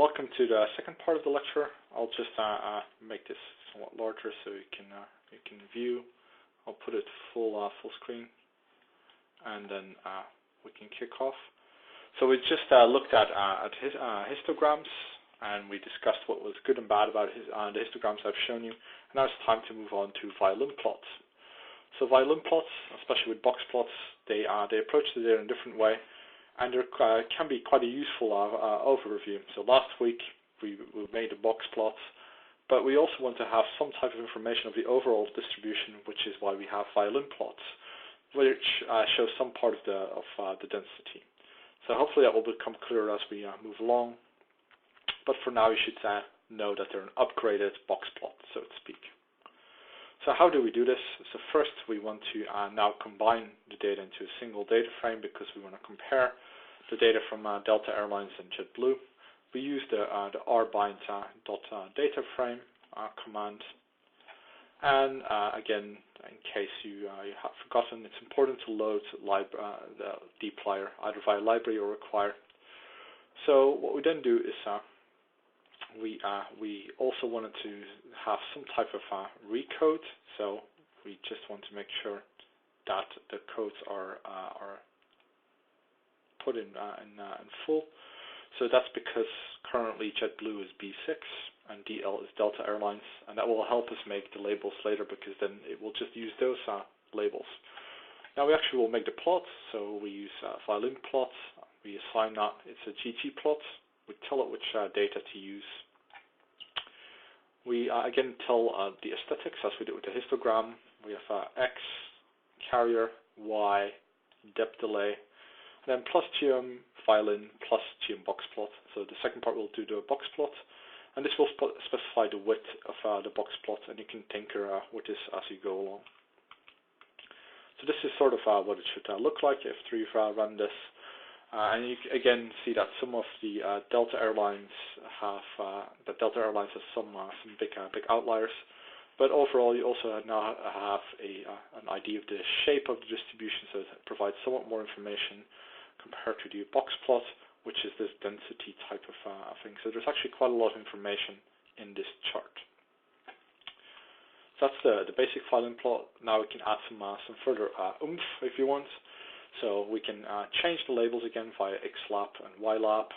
Welcome to the second part of the lecture. I'll just make this somewhat larger so you can view. I'll put it full screen, and then we can kick off. So we just looked at histograms, and we discussed what was good and bad about the histograms I've shown you. And now it's time to move on to violin plots. So violin plots, especially with box plots, they approach the data in a different way, and there can be quite a useful overview. So last week we made the box plots, but we also want to have some type of information of the overall distribution, which is why we have violin plots, which show some part of the density. So hopefully that will become clearer as we move along. But for now, you should know that they're an upgraded box plot, so to speak. So how do we do this? So first, we want to now combine the data into a single data frame because we want to compare the data from Delta Airlines and JetBlue. We use the rbind.data frame command. And again, in case you have forgotten, it's important to load the dplyr either via library or require. So what we then do is we also wanted to have some type of recode. So we just want to make sure that the codes are put in full. So that's because currently JetBlue is B6 and DL is Delta Airlines, and that will help us make the labels later because then it will just use those labels. Now we actually will make the plot, so we use violin plots. We assign that it's a GG plot. We tell it which data to use. We again tell the aesthetics as we did with the histogram. We have X, carrier, Y, depth delay, and then plus geom, violin, plus geom box plot. So the second part will do the box plot, and this will specify the width of the box plot, and you can tinker with this as you go along. So this is sort of what it should look like after you've run this. And you again see that some of the Delta Airlines has some big outliers, but overall you also now have an idea of the shape of the distribution, so it provides somewhat more information compared to the box plot, which is this density type of thing. So there's actually quite a lot of information in this chart. So that's the basic violin plot. Now we can add some further oomph if you want. So we can change the labels again via xlab and ylab.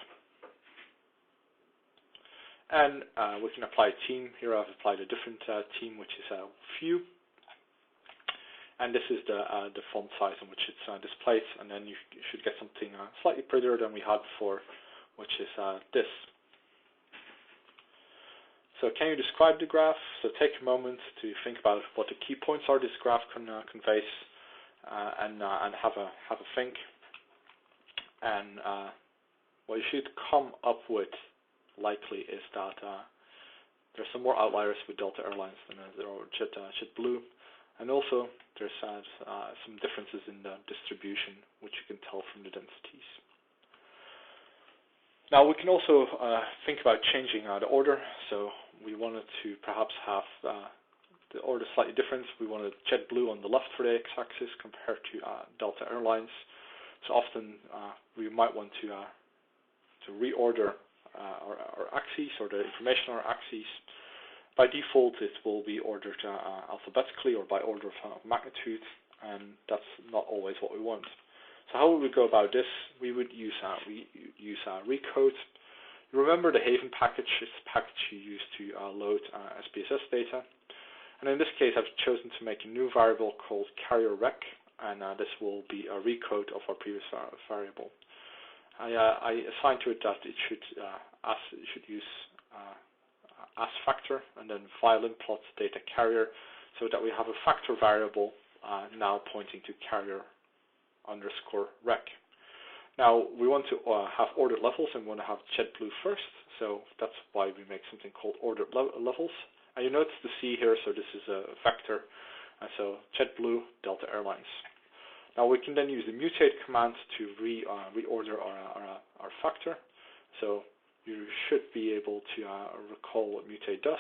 And we can apply a theme. Here I've applied a different theme, which is View. And this is the font size in which it's displayed. And then you should get something slightly prettier than we had before, which is this. So can you describe the graph? So take a moment to think about what the key points are this graph conveys. And have a think, and what you should come up with likely is that there's some more outliers with Delta Airlines than there are with JetBlue, and also there's some differences in the distribution which you can tell from the densities. Now we can also think about changing the order. So we wanted to perhaps have the order slightly different. We wanted JetBlue on the left for the x-axis compared to Delta Airlines. So often we might want to reorder our axes or the information on our axes. By default, it will be ordered alphabetically or by order of magnitude, and that's not always what we want. So how would we go about this? We would use recode. Remember the Haven package is the package you use to load SPSS data. And in this case, I've chosen to make a new variable called carrier rec, and this will be a recode of our previous variable. I assigned to it that it should use as factor and then violin plot data carrier, so that we have a factor variable now pointing to carrier underscore rec. Now we want to have ordered levels, and we want to have JetBlue first, so that's why we make something called ordered levels. And you notice the C here, so this is a vector, and so JetBlue, Delta Airlines. Now we can then use the mutate command to reorder our factor. So you should be able to recall what mutate does.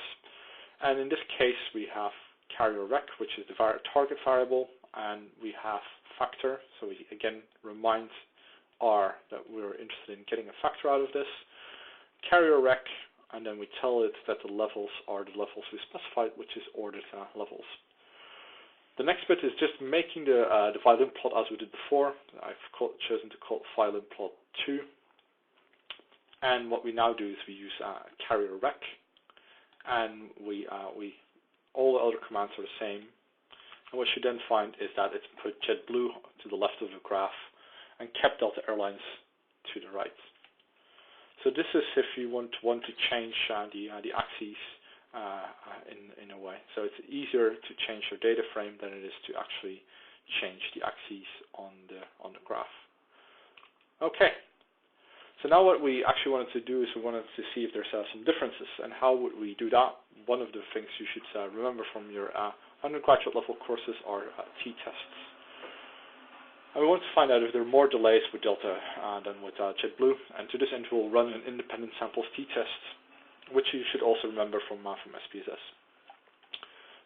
And in this case, we have carrier rec, which is the target variable, and we have factor. So we again remind R that we're interested in getting a factor out of this. carrier rec, and then we tell it that the levels are the levels we specified, which is ordered levels. The next bit is just making the violin plot as we did before. I've chosen to call it violin plot 2. And what we now do is we use carrier rec, and all the other commands are the same. And what you then find is that it's put JetBlue to the left of the graph and kept Delta Airlines to the right. So this is if you want to change the axes in a way. So it's easier to change your data frame than it is to actually change the axes on the graph. Okay. So now what we actually wanted to do is we wanted to see if there's some differences, and how would we do that? One of the things you should remember from your undergraduate level courses are t-tests. And we want to find out if there are more delays with Delta than with JetBlue, and to this end we'll run an independent samples t-test, which you should also remember from SPSS.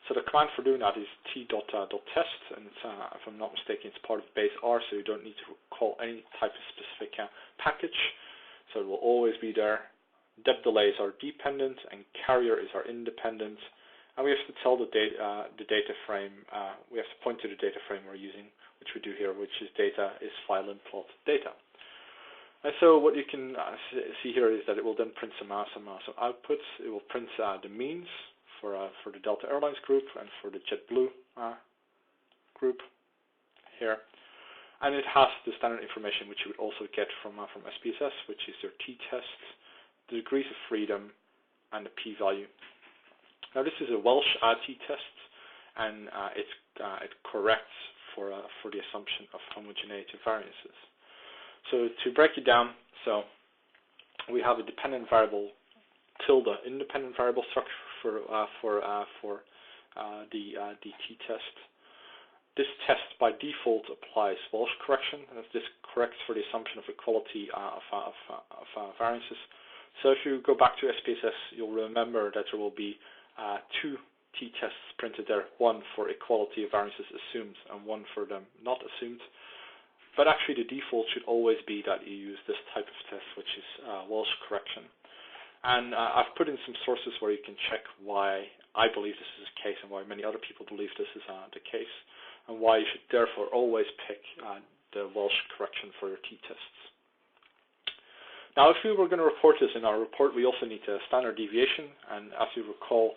So the command for doing that is t.test, and it's, if I'm not mistaken, it's part of base R, so you don't need to call any type of specific package. So it will always be there. Dep delays are dependent, and carrier is our independent. And we have to tell the data frame, we have to point to the data frame we're using, which we do here, which is data is violin plot data. And so what you can see here is that it will then print some outputs. It will print the means for the Delta Airlines group and for the JetBlue group here. And it has the standard information which you would also get from SPSS, which is your t-test, the degrees of freedom, and the p-value. Now this is a Welsh t-test, and it corrects for the assumption of homogeneity variances. So to break it down, so we have a dependent variable tilde independent variable structure for the t-test. This test by default applies Welsh correction, and this corrects for the assumption of equality of variances. So if you go back to SPSS, you'll remember that there will be two t-tests printed there, one for equality of variances assumed and one for them not assumed. But actually the default should always be that you use this type of test, which is Welsh correction. And I've put in some sources where you can check why I believe this is the case and why many other people believe this is the case, and why you should therefore always pick the Welsh correction for your t-tests. Now, if we were going to report this in our report, we also need a standard deviation, and as you recall,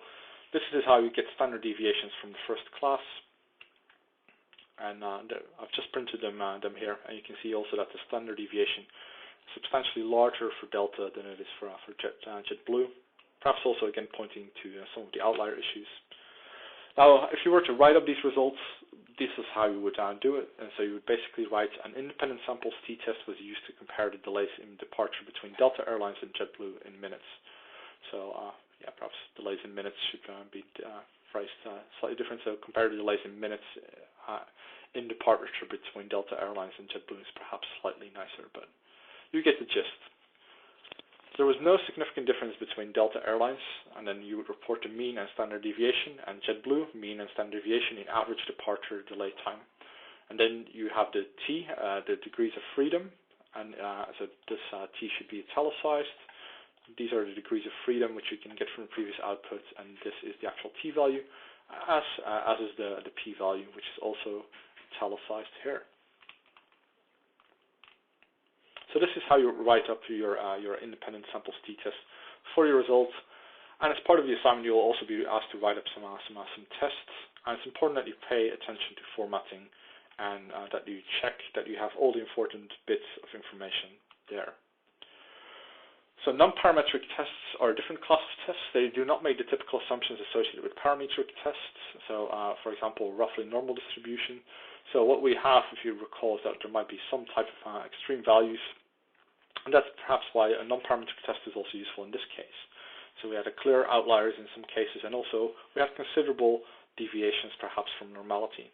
this is how you get standard deviations from the first class. And I've just printed them here, and you can see also that the standard deviation is substantially larger for Delta than it is for JetBlue. Perhaps also again pointing to some of the outlier issues. Now, if you were to write up these results, this is how you would do it. And so you would basically write an independent samples t-test was used to compare the delays in departure between Delta Airlines and JetBlue in minutes. So yeah, perhaps delays in minutes should be phrased slightly different. So compare the delays in minutes in departure between Delta Airlines and JetBlue is perhaps slightly nicer, but you get the gist. There was no significant difference between Delta Airlines, and then you would report the mean and standard deviation, and JetBlue, mean and standard deviation in average departure delay time. And then you have the T, the degrees of freedom, and so this T should be italicized. These are the degrees of freedom which you can get from the previous output, and this is the actual T value, as is the P value, which is also italicized here. So this is how you write up your independent samples t-test for your results. And as part of the assignment, you'll also be asked to write up some tests. And it's important that you pay attention to formatting and that you check that you have all the important bits of information there. So non-parametric tests are a different class of tests. They do not make the typical assumptions associated with parametric tests. So, for example, roughly normal distribution. So what we have, if you recall, is that there might be some type of extreme values. And that's perhaps why a non-parametric test is also useful in this case. So we had a clear outliers in some cases, and also we had considerable deviations perhaps from normality.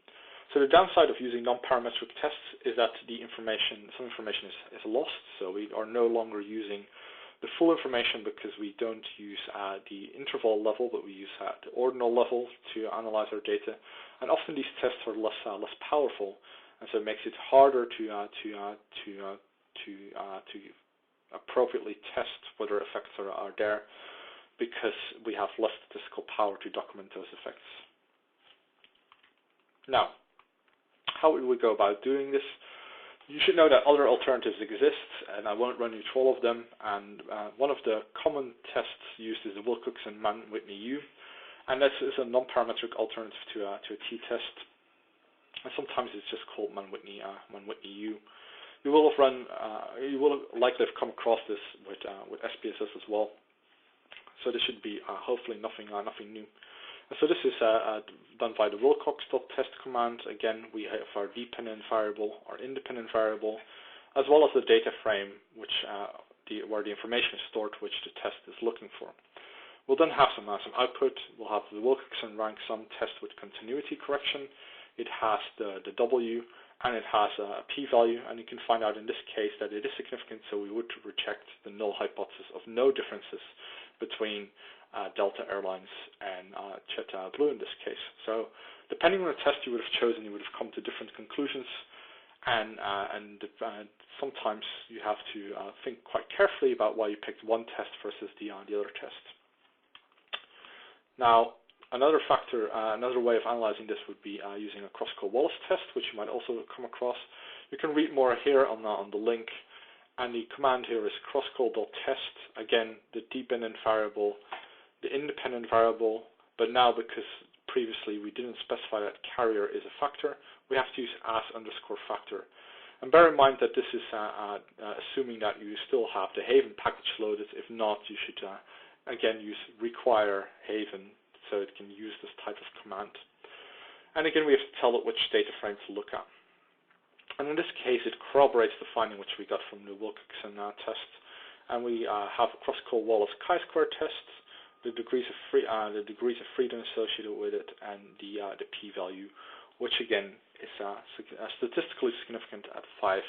So the downside of using non-parametric tests is that some information is lost. So we are no longer using the full information because we don't use the interval level, but we use the ordinal level to analyze our data. And often these tests are less powerful, and so it makes it harder to appropriately test whether effects are there, because we have less statistical power to document those effects. Now, how would we go about doing this? You should know that other alternatives exist, and I won't run you through all of them. And one of the common tests used is the Wilcoxon-Mann-Whitney-U, and this is a non-parametric alternative to a t-test. And sometimes it's just called Mann-Whitney-U. You will likely have come across this with SPSS as well. So this should be hopefully nothing new. And so this is done by the Wilcox.test command. Again, we have our dependent variable, our independent variable, as well as the data frame, where the information is stored, which the test is looking for. We'll then have some output. We'll have the Wilcoxon rank sum test with continuity correction. It has the W, and it has a p-value, and you can find out in this case that it is significant, so we would reject the null hypothesis of no differences between Delta Airlines and JetBlue in this case. So depending on the test you would have chosen, you would have come to different conclusions, and sometimes you have to think quite carefully about why you picked one test versus the other test. Now, another way of analyzing this would be using a Cross-Call-Wallace test, which you might also come across. You can read more here on the link, and the command here is crosscall.test. Again, the dependent variable, the independent variable, but now because previously we didn't specify that carrier is a factor, we have to use as_factor. And bear in mind that this is assuming that you still have the Haven package loaded. If not, you should again use require Haven so it can use this type of command. And again, we have to tell it which data frame to look at. And in this case, it corroborates the finding which we got from the Wilcoxon test. And we have a Cross-Call-Wallace chi-square test, the degrees of freedom associated with it, and the p-value, which again is statistically significant at 5%.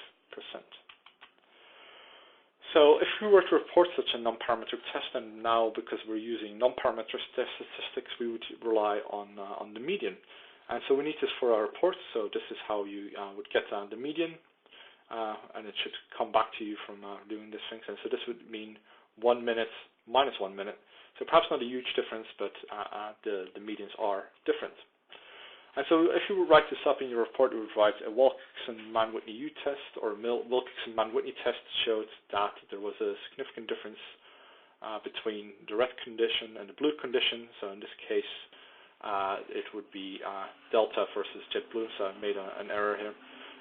So if we were to report such a non-parametric test, and now because we're using non-parametric statistics, we would rely on the median. And so we need this for our report. So this is how you would get the median, and it should come back to you from doing these things. And so this would mean 1 minute minus 1 minute. So perhaps not a huge difference, but the medians are different. And so if you would write this up in your report, you would write a Wilcoxon-Mann-Whitney-U test, or Wilcoxon-Mann-Whitney test showed that there was a significant difference between the red condition and the blue condition. So in this case, it would be Delta versus JetBlue, so I made an error here.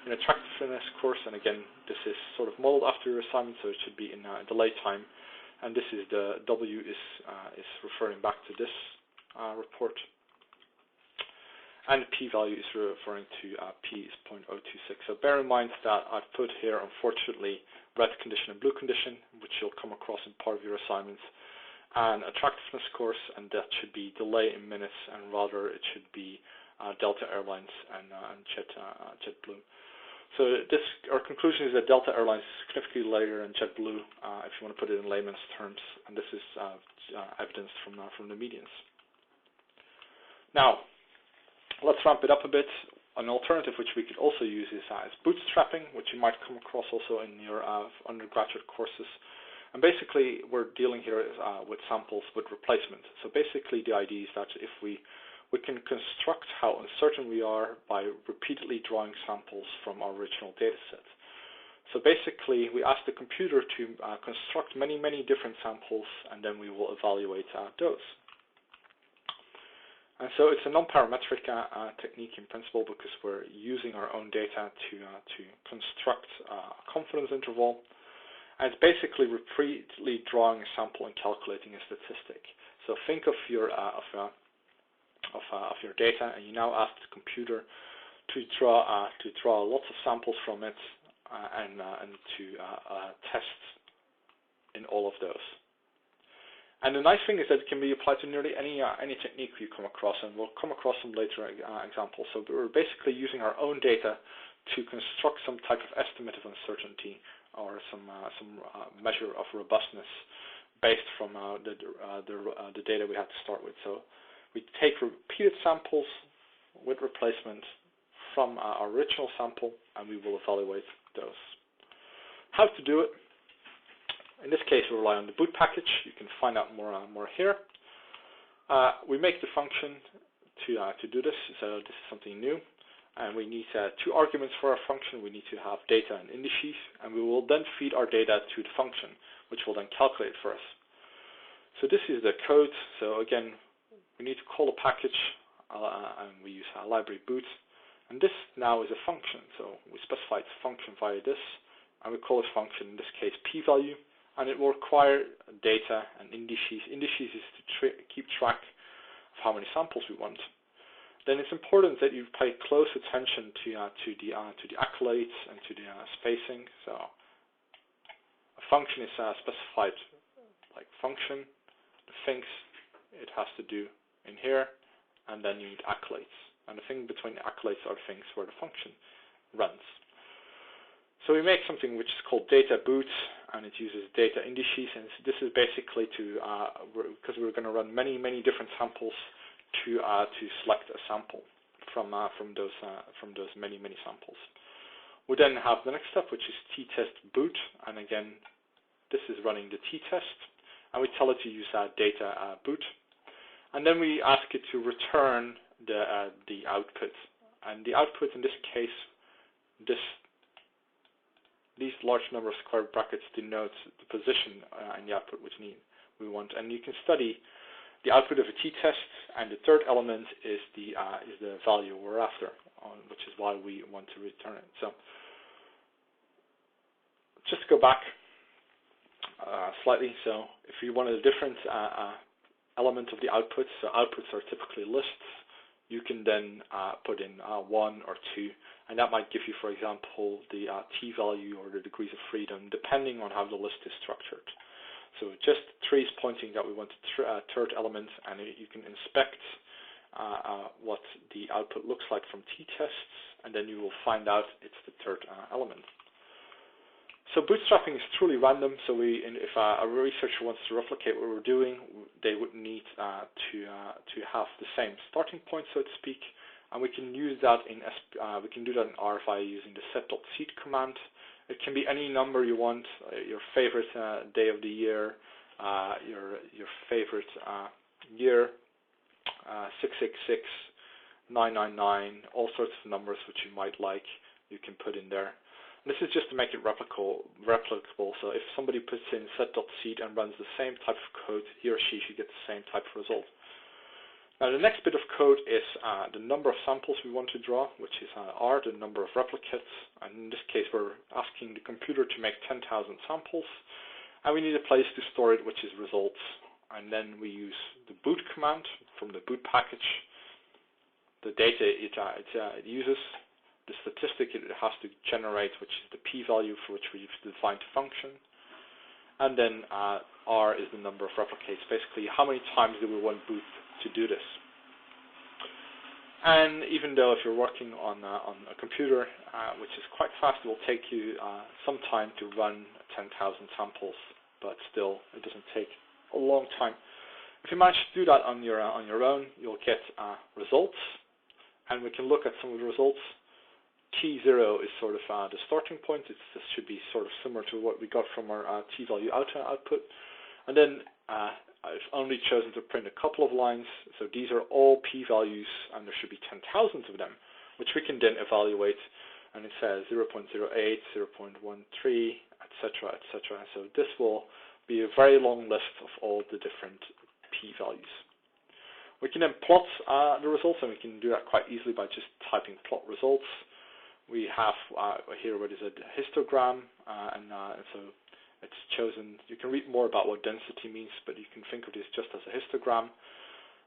In attractiveness course, and again, this is sort of modeled after your assignment, so it should be in delay time. And this is the W is referring back to this report. And the p-value is referring to p is 0.026. So bear in mind that I've put here, unfortunately, red condition and blue condition, which you'll come across in part of your assignments, and attractiveness course, and that should be delay in minutes, and rather it should be Delta Airlines and JetBlue. So our conclusion is that Delta Airlines is significantly later than JetBlue, if you want to put it in layman's terms, and this is evidenced from the medians. Now, let's ramp it up a bit. An alternative which we could also use is bootstrapping, which you might come across also in your undergraduate courses. And basically, we're dealing here with samples with replacement. So basically, the idea is that if we can construct how uncertain we are by repeatedly drawing samples from our original data set. So basically, we ask the computer to construct many different samples, and then we will evaluate those. And so it's a non-parametric technique in principle, because we're using our own data to construct a confidence interval. And it's basically repeatedly drawing a sample and calculating a statistic. So think of your data, and you now ask the computer to draw lots of samples from it and to test in all of those. And the nice thing is that it can be applied to nearly any technique you come across, and we'll come across some later examples. So we're basically using our own data to construct some type of estimate of uncertainty, or some measure of robustness based from the data we had to start with. So we take repeated samples with replacement from our original sample, and we will evaluate those. How to do it? In this case, we rely on the boot package. You can find out more here. We make the function to do this, so this is something new. And we need 2 arguments for our function. We need to have data and indices, and we will then feed our data to the function, which will then calculate for us. So this is the code. So again, we need to call a package, and we use library boot. And this now is a function. So we specify its function via this, and we call its function, in this case, p-value, and it will require data and indices. Indices is to keep track of how many samples we want. Then it's important that you pay close attention to the accolades and to the spacing. So a function is specified like function, the things it has to do in here, and then you need accolades. And the thing between the accolades are things where the function runs. So we make something which is called data boot, and it uses data indices. And this is basically because we're going to run many different samples to select a sample from those many samples. We then have the next step, which is t-test boot, and again, this is running the t-test, and we tell it to use data boot, and then we ask it to return the output, and the output in this case, these large number of square brackets denote the position in the output which we want, and you can study the output of a t-test, and the third element is the value we're after, which is why we want to return it. So just to go back slightly, so if you wanted a different element of the outputs, so outputs are typically lists, you can then put in 1 or 2, and that might give you, for example, the t-value or the degrees of freedom, depending on how the list is structured. So just 3 is pointing that we want a third element, and you can inspect what the output looks like from t-tests, and then you will find out it's the third element. So bootstrapping is truly random, so if a researcher wants to replicate what we're doing, they would need to have the same starting point, so to speak, and we can use that we can do that in R via using the set.seed command. It can be any number you want, your favorite day of the year, your favorite year, 666, 999, all sorts of numbers which you might like, you can put in there. And this is just to make it replicable. So if somebody puts in set.seed and runs the same type of code, he or she should get the same type of result. Now the next bit of code is the number of samples we want to draw, which is R, the number of replicates. And in this case, we're asking the computer to make 10,000 samples, and we need a place to store it, which is results. And then we use the boot command from the boot package. The data it uses, the statistic it has to generate, which is the p-value for which we've defined the function. And then R is the number of replicates, basically how many times do we want boot to do this. And even though if you're working on a computer, which is quite fast, it will take you some time to run 10,000 samples, but still it doesn't take a long time. If you manage to do that on your own, you'll get results, and we can look at some of the results. T0 is sort of the starting point. This should be sort of similar to what we got from our t-value output. And then I've only chosen to print a couple of lines, so these are all p-values, and there should be 10,000 of them, which we can then evaluate, and it says 0.08, 0.13, etc., etc. So this will be a very long list of all the different p-values. We can then plot the results, and we can do that quite easily by just typing plot results. We have here what is a histogram, and so it's chosen. You can read more about what density means, but you can think of this just as a histogram.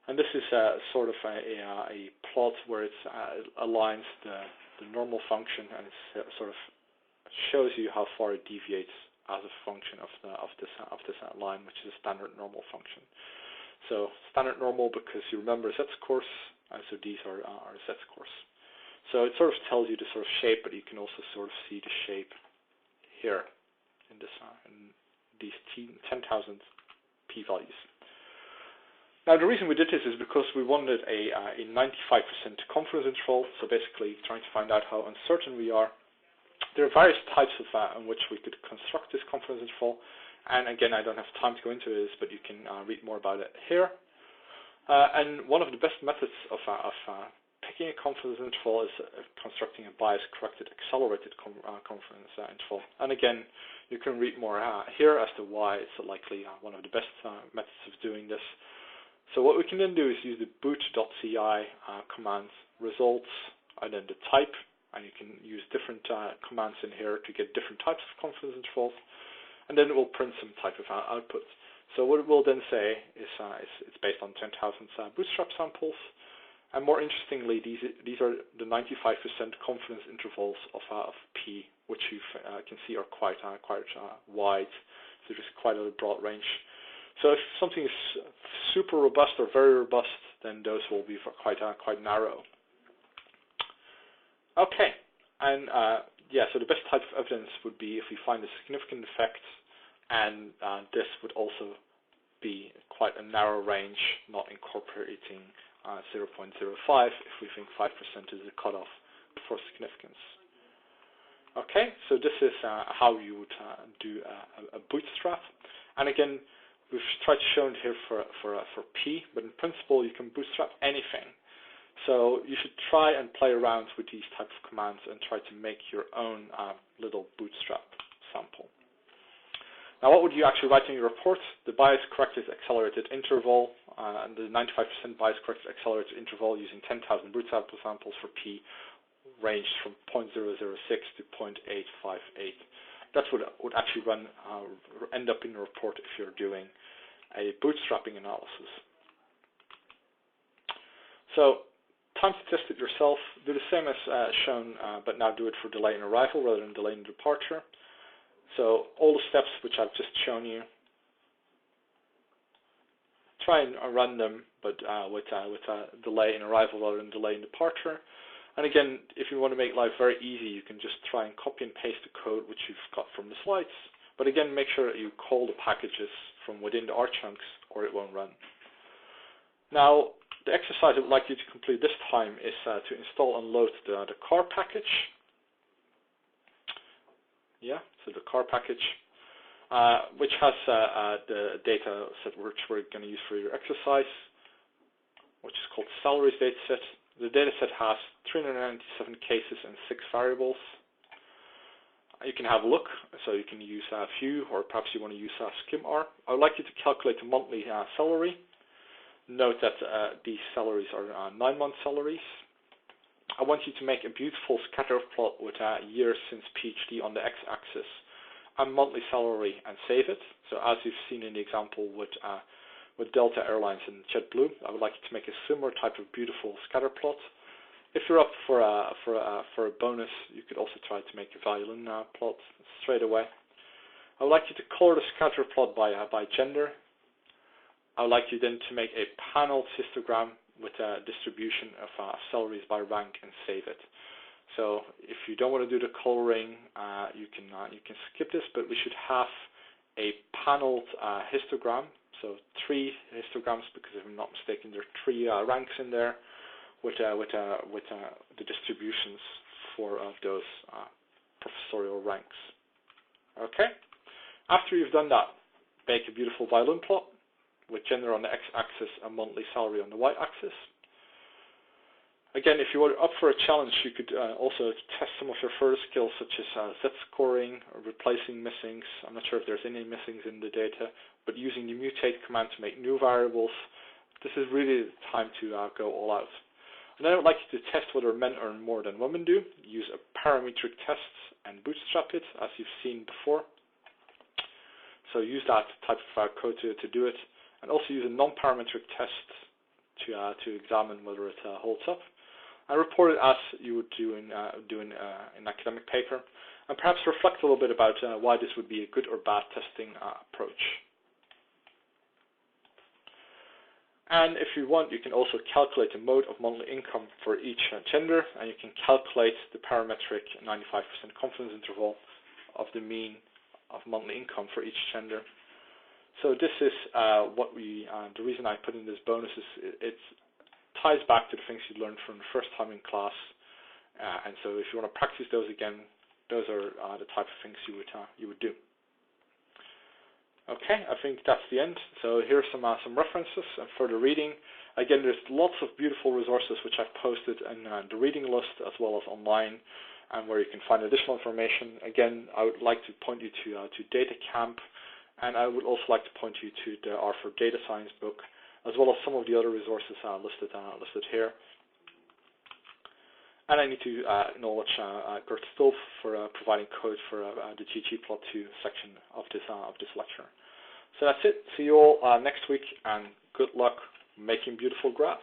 And this is sort of a plot where it aligns the normal function, and it sort of shows you how far it deviates as a function of this line, which is a standard normal function. So standard normal because you remember z-scores, and so these are z-scores. So it sort of tells you the sort of shape, but you can also sort of see the shape here in these 10,000 p-values. Now the reason we did this is because we wanted a 95% confidence interval, so basically trying to find out how uncertain we are. There are various types of in which we could construct this confidence interval, And again, I don't have time to go into this, but you can read more about it here. And one of the best methods of picking a confidence interval is constructing a bias-corrected accelerated confidence interval. And again, you can read more here as to why it's likely one of the best methods of doing this. So what we can then do is use the boot.ci command results and then the type, and you can use different commands in here to get different types of confidence intervals, and then it will print some type of output. So what it will then say is it's based on 10,000 bootstrap samples, and more interestingly, these are the 95% confidence intervals of P, which you can see are quite wide. So there's quite a broad range. So if something is super robust or very robust, then those will be quite narrow. Okay, and yeah, so the best type of evidence would be if we find a significant effect, and this would also be quite a narrow range, not incorporating 0.05 if we think 5% is the cutoff for significance. Okay, so this is how you would do a bootstrap, and again, we've tried to show it here for P, but in principle you can bootstrap anything. So you should try and play around with these types of commands and try to make your own little bootstrap sample. Now, what would you actually write in your report? The bias-corrected accelerated interval, and the 95% bias-corrected accelerated interval using 10,000 bootstrap samples for P ranged from 0.006 to 0.858. That's what would actually end up in the report if you're doing a bootstrapping analysis. So, time to test it yourself. Do the same as shown, but now do it for delay in arrival rather than delay in departure. So, all the steps which I've just shown you, try and run them, but with a delay in arrival rather than delay in departure. And again, if you want to make life very easy, you can just try and copy and paste the code which you've got from the slides. But again, make sure that you call the packages from within the R chunks or it won't run. Now, the exercise I would like you to complete this time is to install and load the car package. Yeah, so the car package, which has the data set which we're going to use for your exercise, which is called salaries dataset. The dataset has 397 cases and 6 variables. You can have a look, so you can use View, or perhaps you want to use SkimR. I would like you to calculate the monthly salary. Note that these salaries are 9-month salaries. I want you to make a beautiful scatter plot with years since PhD on the x-axis and monthly salary and save it. So as you've seen in the example with Delta Airlines and JetBlue, I would like you to make a similar type of beautiful scatter plot. If you're up for a bonus, you could also try to make a violin plot straight away. I would like you to color the scatter plot by gender. I would like you then to make a paneled histogram with a distribution of salaries by rank and save it. So if you don't want to do the coloring, you can skip this, but we should have a paneled histogram. So 3 histograms, because if I'm not mistaken, there are 3 ranks in there with the distributions for those professorial ranks. Okay. After you've done that, make a beautiful violin plot with gender on the x-axis and monthly salary on the y-axis. Again, if you were up for a challenge, you could also test some of your further skills, such as Z-scoring or replacing missings. I'm not sure if there's any missings in the data, but using the mutate command to make new variables, this is really the time to go all out. And then I would like you to test whether men earn more than women do. Use a parametric test and bootstrap it, as you've seen before. So use that type of code to do it, and also use a non-parametric test to examine whether it holds up. And report it as you would do in an academic paper, and perhaps reflect a little bit about why this would be a good or bad testing approach. And if you want, you can also calculate the mode of monthly income for each gender, and you can calculate the parametric 95% confidence interval of the mean of monthly income for each gender. So this is the reason I put in this bonus is it ties back to the things you learned from the first time in class, and so if you want to practice those again, those are the type of things you would do. Okay, I think that's the end. So here's some references and further reading. Again, there's lots of beautiful resources which I've posted in the reading list as well as online, and where you can find additional information. Again, I would like to point you to Data Camp, and I would also like to point you to the R for Data Science book, as well as some of the other resources listed here. And I need to acknowledge Gert Stolf for providing code for the ggplot2 section of this lecture. So that's it. See you all next week, and good luck making beautiful graphs.